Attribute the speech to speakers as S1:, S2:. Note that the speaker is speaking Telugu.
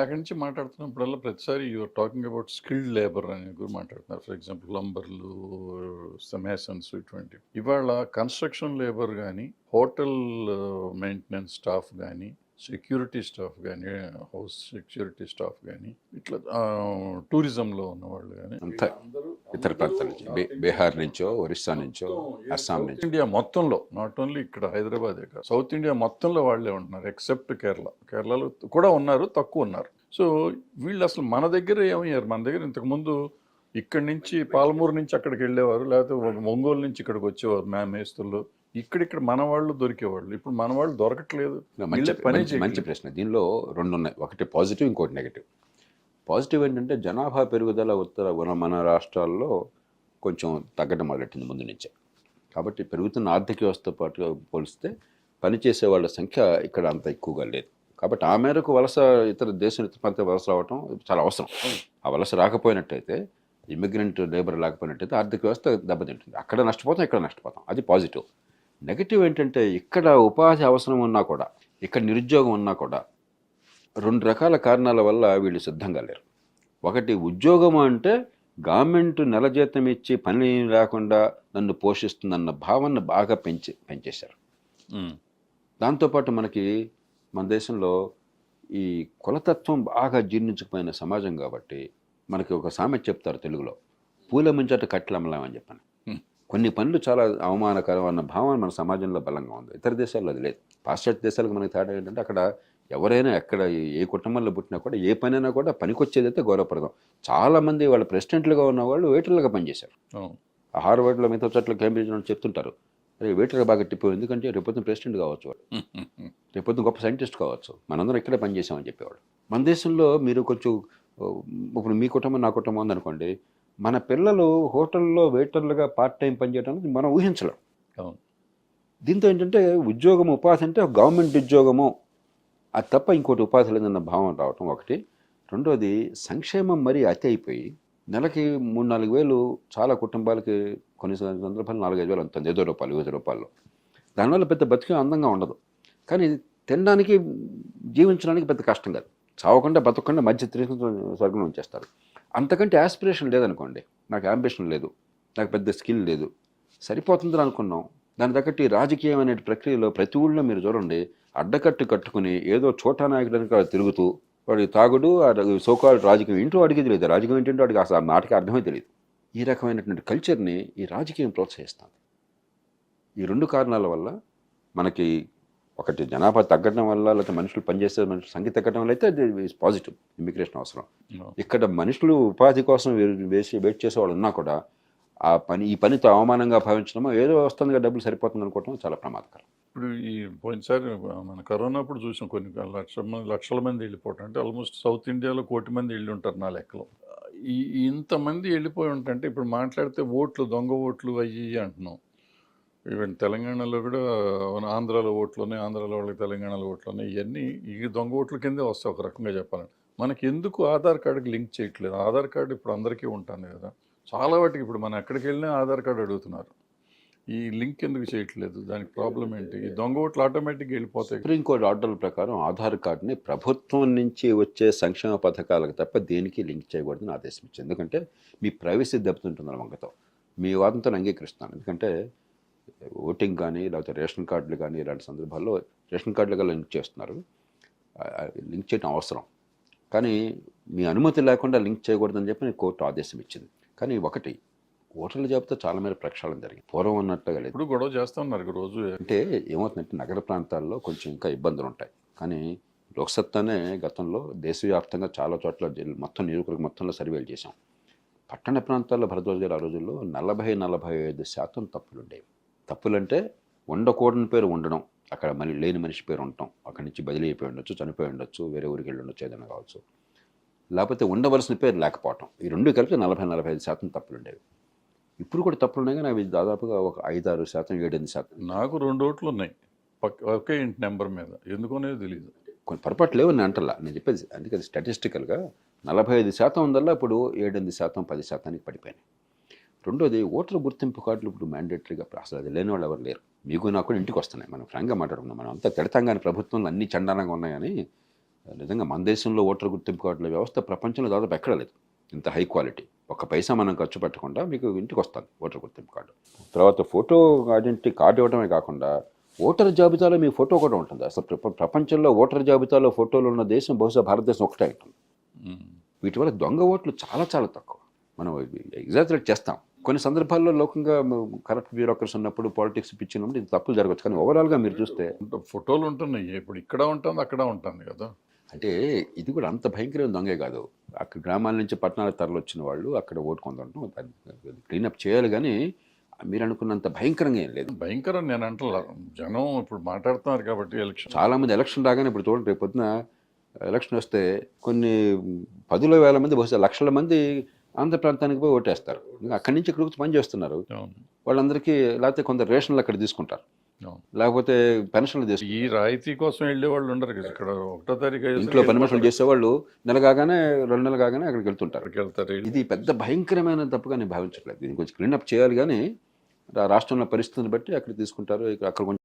S1: అక్కడి నుంచి మాట్లాడుతున్నప్పుడల్లా ప్రతిసారి you're talking about skilled labour అని గురించి మాట్లాడుతున్నారు. ఫర్ ఎగ్జాంపుల్ లంబర్లు, మేసన్స్ ఇటువంటివి. ఇవాళ కన్స్ట్రక్షన్ లేబర్ కానీ, హోటల్ మెయింటెనెన్స్ స్టాఫ్ కానీ, సెక్యూరిటీ స్టాఫ్ కానీ, హౌస్ సెక్యూరిటీ స్టాఫ్ కానీ, ఇట్లా టూరిజంలో ఉన్నవాళ్ళు కానీ
S2: అంతా ఇతర ప్రాంతాల నుంచి బీహార్ నుంచో, ఒరిస్సా నుంచో, అస్సాం నుంచి,
S1: ఇండియా మొత్తంలో, నాట్ ఓన్లీ ఇక్కడ హైదరాబాదే కాదు, సౌత్ ఇండియా మొత్తంలో వాళ్ళే ఉంటున్నారు ఎక్సెప్ట్ కేరళ. కేరళలో కూడా ఉన్నారు, తక్కువ ఉన్నారు. సో వీళ్ళు అసలు మన దగ్గర ఏమయ్యారు? మన దగ్గర ఇంతకుముందు ఇక్కడి నుంచి పాలమూరు నుంచి అక్కడికి వెళ్ళేవారు, లేకపోతే ఒంగోలు నుంచి ఇక్కడికి వచ్చేవారు మేస్తులు. ఇక్కడ మన వాళ్ళు దొరికేవాళ్ళు. ఇప్పుడు మన వాళ్ళు దొరకట్లేదు.
S2: మంచి ప్రశ్న. దీనిలో రెండు ఉన్నాయి, ఒకటి పాజిటివ్, ఇంకోటి నెగిటివ్. పాజిటివ్ ఏంటంటే జనాభా పెరుగుదల మన రాష్ట్రాల్లో కొంచెం తగ్గడం మొదలెట్టింది ముందు నుంచే. కాబట్టి పెరుగుతున్న ఆర్థిక వ్యవస్థతో పాటుగా పోలిస్తే పనిచేసే వాళ్ళ సంఖ్య ఇక్కడ అంత ఎక్కువగా లేదు. కాబట్టి ఆ మేరకు ఇతర ప్రాంతాల వలస రావటం చాలా అవసరం. ఆ వలస రాకపోయినట్టయితే, ఇమిగ్రెంట్ లేబర్ లేకపోయినట్టయితే ఆర్థిక వ్యవస్థ దెబ్బతింటుంది. అక్కడ నష్టపోతాం, ఇక్కడ నష్టపోతాం. అది పాజిటివ్. నెగిటివ్ ఏంటంటే ఇక్కడ ఉపాధి అవసరం ఉన్నా కూడా, ఇక్కడ నిరుద్యోగం ఉన్నా కూడా రెండు రకాల కారణాల వల్ల వీళ్ళు సిద్ధంగా లేరు. ఒకటి, ఉద్యోగం అంటే గవర్నమెంట్ నెల జీతం ఇచ్చి పని లేకుండా నన్ను పోషిస్తుందన్న భావన బాగా పెంచేశారు. దాంతోపాటు మన దేశంలో ఈ కులతత్వం బాగా జీర్ణించుకుపోయిన సమాజం కాబట్టి మనకి ఒక సామెత చెప్తారు తెలుగులో, పూల ముంచట కట్టెలమ్మలం అని చెప్పాను. కొన్ని పనులు చాలా అవమానకరం అన్న భావన మన సమాజంలో బలంగా ఉంది. ఇతర దేశాల్లో అది లేదు. పాశ్చాత్య దేశాలకు మనకి తేడా ఏంటంటే అక్కడ ఎవరైనా ఎక్కడ ఏ కుటుంబంలో పుట్టినా కూడా ఏ పనైనా కూడా పనికొచ్చేదైతే గౌరవప్రదం. చాలామంది వాళ్ళ ప్రెసిడెంట్లుగా ఉన్న వాళ్ళు వెయిటర్లుగా పనిచేశారు. హార్వర్డ్లో మిగతా చోట్ల కేంబ్రిడ్జ్లో చెప్తుంటారు, అరే వెయిటర్గా బాగా టిప్పు, ఎందుకంటే రేపొద్దున ప్రెసిడెంట్ కావచ్చు, వాడు రేపొద్దున గొప్ప సైంటిస్ట్ కావచ్చు, మనందరం ఇక్కడే పనిచేసామని చెప్పేవాడు. మన దేశంలో మీరు కొంచెం, ఇప్పుడు మీ కుటుంబం నా కుటుంబం ఉందనుకోండి, మన పిల్లలు హోటల్లో వెయిటర్లుగా పార్ట్ టైం పనిచేయడానికి మనం ఊహించలేం. దీంతో ఏంటంటే ఉద్యోగం, ఉపాధి అంటే గవర్నమెంట్ ఉద్యోగము అది తప్ప ఇంకోటి ఉపాధి లేదన్న భావం రావటం ఒకటి. రెండోది, సంక్షేమం మరీ అతి అయిపోయి నెలకి 3-4 వేలు చాలా కుటుంబాలకి, కొన్ని సందర్భాలు 4-5 వేలు ఉంటుంది, ఏదో రూపాయలు, వివిధ రూపాయలు. దానివల్ల పెద్ద బతికే అందంగా ఉండదు, కానీ తినడానికి, జీవించడానికి పెద్ద కష్టం కాదు. చావకుండా బతకకుండా మధ్య స్వర్గంలో ఉంచేస్తారు. అంతకంటే యాస్పిరేషన్ లేదనుకోండి, నాకు అంబిషన్ లేదు, నాకు పెద్ద స్కిల్ లేదు, సరిపోతుందని అనుకున్నాం. దాని తగ్గట్టు రాజకీయం అనే ప్రక్రియలో ప్రతి ఊళ్ళో మీరు చూడండి, అడ్డకట్టు కట్టుకుని ఏదో చోటా నాయకుడానికి తిరుగుతూ, వాడి తాగుడు, సోకాల్ రాజకీయం ఇంటూ వాడికి తెలియదు. రాజకీయం ఏంటంటే వాడికి అసలు ఆ మాటకి అర్థమే తెలియదు. ఈ రకమైనటువంటి కల్చర్ని ఈ రాజకీయం ప్రోత్సహిస్తుంది. ఈ రెండు కారణాల వల్ల మనకి, ఒకటి జనాభా తగ్గడం వల్ల, లేకపోతే మనుషులు పనిచేసే మనుషులు సంఖ్య తగ్గడం వల్ల అయితే అది పాజిటివ్. ఇమిగ్రేషన్ అవసరం. ఇక్కడ మనుషులు ఉపాధి కోసం వెయిట్ చేసే వాళ్ళు ఉన్నా కూడా ఈ పనితో అవమానంగా భావించడమో, ఏదో వస్తుందిగా డబ్బులు సరిపోతుంది అనుకోవటం చాలా ప్రమాదకరం.
S1: ఇప్పుడు ఈ పోయినసారి మన కరోనా అప్పుడు చూసాం, కొన్ని లక్షల మంది వెళ్ళిపోవటం. అంటే ఆల్మోస్ట్ సౌత్ ఇండియాలో 1 కోటి మంది వెళ్ళి ఉంటారు నా లెక్కలో. ఇంతమంది వెళ్ళిపోయి ఉంటే ఇప్పుడు మాట్లాడితే ఓట్లు, దొంగ ఓట్లు అయ్యి అంటున్నాం. ఈవెన్ తెలంగాణలో కూడా ఆంధ్రాలో ఓట్లు ఉన్నాయి, ఆంధ్రాలో వాళ్ళకి తెలంగాణలో ఓట్లు ఉన్నాయి. ఇవన్నీ ఈ దొంగ ఓట్ల కిందే వస్తాయి ఒక రకంగా చెప్పాలంటే. మనకి ఎందుకు ఆధార్ కార్డుకి లింక్ చేయట్లేదు? ఆధార్ కార్డు ఇప్పుడు అందరికీ ఉంటుంది కదా, చాలా వాటికి. ఇప్పుడు మనం ఎక్కడికి వెళ్ళినా ఆధార్ కార్డు అడుగుతున్నారు. ఈ లింక్ ఎందుకు చేయట్లేదు? దానికి ప్రాబ్లం ఏంటి? ఈ దొంగ ఓట్లు ఆటోమేటిక్గా వెళ్ళిపోతాయి.
S2: సుప్రీంకోర్టు ఆర్డర్ల ప్రకారం ఆధార్ కార్డుని ప్రభుత్వం నుంచి వచ్చే సంక్షేమ పథకాలకు తప్ప దేనికి లింక్ చేయకూడదని ఆదేశం ఇచ్చింది. ఎందుకంటే మీ ప్రైవసీ దెబ్బతింటుంది వంగతో. మీ వాదంతో అంగీకరిస్తాను. ఎందుకంటే ఓటింగ్ కానీ, లేకపోతే రేషన్ కార్డులు కానీ, ఇలాంటి సందర్భాల్లో రేషన్ కార్డులుగా లింక్ చేస్తున్నారు. లింక్ చేయడం అవసరం, కానీ మీ అనుమతి లేకుండా లింక్ చేయకూడదని చెప్పి కోర్టు ఆదేశం ఇచ్చింది. కానీ ఒకటి, ఓటర్ల జాబితా చాలా మేర ప్రక్షాళన జరిగింది. పూర్వం అన్నట్టుగా లేదు.
S1: ఇప్పుడు గొడవ చేస్తూ ఉన్నారు రోజు.
S2: అంటే ఏమవుతుందంటే నగర ప్రాంతాల్లో కొంచెం ఇంకా ఇబ్బందులు ఉంటాయి. కానీ లోక్సత్తానే గతంలో దేశవ్యాప్తంగా చాలా చోట్ల మొత్తం నియోజకవర్గం మొత్తంలో సర్వేలు చేశాం. పట్టణ ప్రాంతాల్లో భరద్వాజ్ గారు ఆ రోజుల్లో 40-45% తప్పులు ఉండేవి. తప్పులంటే ఉండకూడని పేరు ఉండడం, అక్కడ మళ్ళీ లేని మనిషి పేరు ఉండటం, అక్కడి నుంచి బదిలీ అయిపోయి ఉండొచ్చు, చనిపోయి ఉండొచ్చు, వేరే ఊరికి వెళ్ళి ఉండొచ్చు, ఏదైనా కావచ్చు. లేకపోతే ఉండవలసిన పేరు లేకపోవటం. ఈ రెండు కలిపి 40-45% తప్పులు ఉండేవి. ఇప్పుడు కూడా తప్పులు ఉన్నాయి, కానీ అవి దాదాపుగా ఒక 5-6%, 7-8%.
S1: నాకు 2 ఓట్లు ఉన్నాయి ఒకే ఇంటి నెంబర్ మీద, ఎందుకనేది తెలియదు.
S2: కొన్ని పొరపాట్లు లేవు నేను అంటలా, నేను చెప్పేది అందుకే స్టాటిస్టికల్గా 45% ఉందల్లా ఇప్పుడు 7-8%, 10%కి పడిపోయినాయి. రెండోది, ఓటర్ గుర్తింపు కార్డులు ఇప్పుడు మ్యాండేటరీగా, అసలు అది లేని వాళ్ళు ఎవరు లేరు. మీకు నాకు కూడా ఇంటికి వస్తున్నాయి. మనం ఫ్రాంక్గా మాట్లాడుకున్నాం. మనం అంతా తిడతాం కానీ ప్రభుత్వంలో అన్ని చండాలంగా ఉన్నాయి, కానీ నిజంగా మన దేశంలో ఓటర్ గుర్తింపు కార్డుల వ్యవస్థ ప్రపంచంలో దాదాపు ఎక్కడ లేదు ఇంత హై క్వాలిటీ. ఒక్క పైసా మనం ఖర్చు పెట్టకుండా మీకు ఇంటికి వస్తుంది ఓటర్ గుర్తింపు కార్డు. తర్వాత ఫోటో ఐడెంటిటీ కార్డు ఇవ్వడమే కాకుండా ఓటర్ జాబితాలో మీ ఫోటో కూడా ఉంటుంది. అసలు ప్రపంచంలో ఓటర్ జాబితాలో ఫోటోలు ఉన్న దేశం బహుశా భారతదేశం ఒకటే ఉంటుంది. వీటి వల్ల దొంగ ఓట్లు చాలా చాలా తక్కువ. మనం ఎగ్జాజరేట్ చేస్తాం కొన్ని సందర్భాల్లో. లోకంగా కరప్ట్ బ్యూరోక్రసీ ఉన్నప్పుడు, పాలిటిక్స్ పిచ్చినప్పుడు ఇది తప్పులు జరగచ్చు. కానీ ఓవరాల్గా మీరు చూస్తే
S1: ఫోటోలు ఉంటున్నాయి, ఇప్పుడు ఇక్కడ ఉంటుంది అక్కడ ఉంటుంది కదా.
S2: అంటే ఇది కూడా అంత భయంకరమైన దొంగే కాదు. అక్కడ గ్రామాల నుంచి పట్టణాలకు తరలి వచ్చిన వాళ్ళు అక్కడ ఓటు కొందడం క్లీనప్ చేయాలి. కానీ మీరు అనుకున్నంత భయంకరంగా ఏం లేదు.
S1: భయంకరం నేను అంటలా, జనం ఇప్పుడు మాట్లాడుతున్నారు కాబట్టి. ఎలక్షన్
S2: చాలామంది ఎలక్షన్ రాగానే ఇప్పుడు చూడండి, రేపు పొద్దున ఎలక్షన్ వస్తే కొన్ని 10,000 మంది, బహుశా లక్షల మంది ఆంధ్ర ప్రాంతానికి పోయి ఓటేస్తారు. ఇంకా అక్కడి నుంచి ఇక్కడికి పని చేస్తున్నారు. వాళ్ళందరికీ లేకపోతే కొందరు రేషన్లు అక్కడ తీసుకుంటారు, లేకపోతే పెన్షన్లు తీసుకుంటారు.
S1: ఈ రాయితీ కోసం వెళ్ళే వాళ్ళు ఉండరు కదా. ఇక్కడ 1వ తారీఖు
S2: ఇంట్లో పని మనుషులు చేసేవాళ్ళు నెల కాగానే 2 నెలలు కాగానే అక్కడికి వెళ్తుంటారు.
S1: వెళ్తారు.
S2: ఇది పెద్ద భయంకరమైన తప్పుగా నేను భావించట్లేదు. దీన్ని కొంచెం క్లీనప్ చేయాలి. కానీ రాష్ట్రంలో పరిస్థితిని బట్టి అక్కడ తీసుకుంటారు, అక్కడ కొంచెం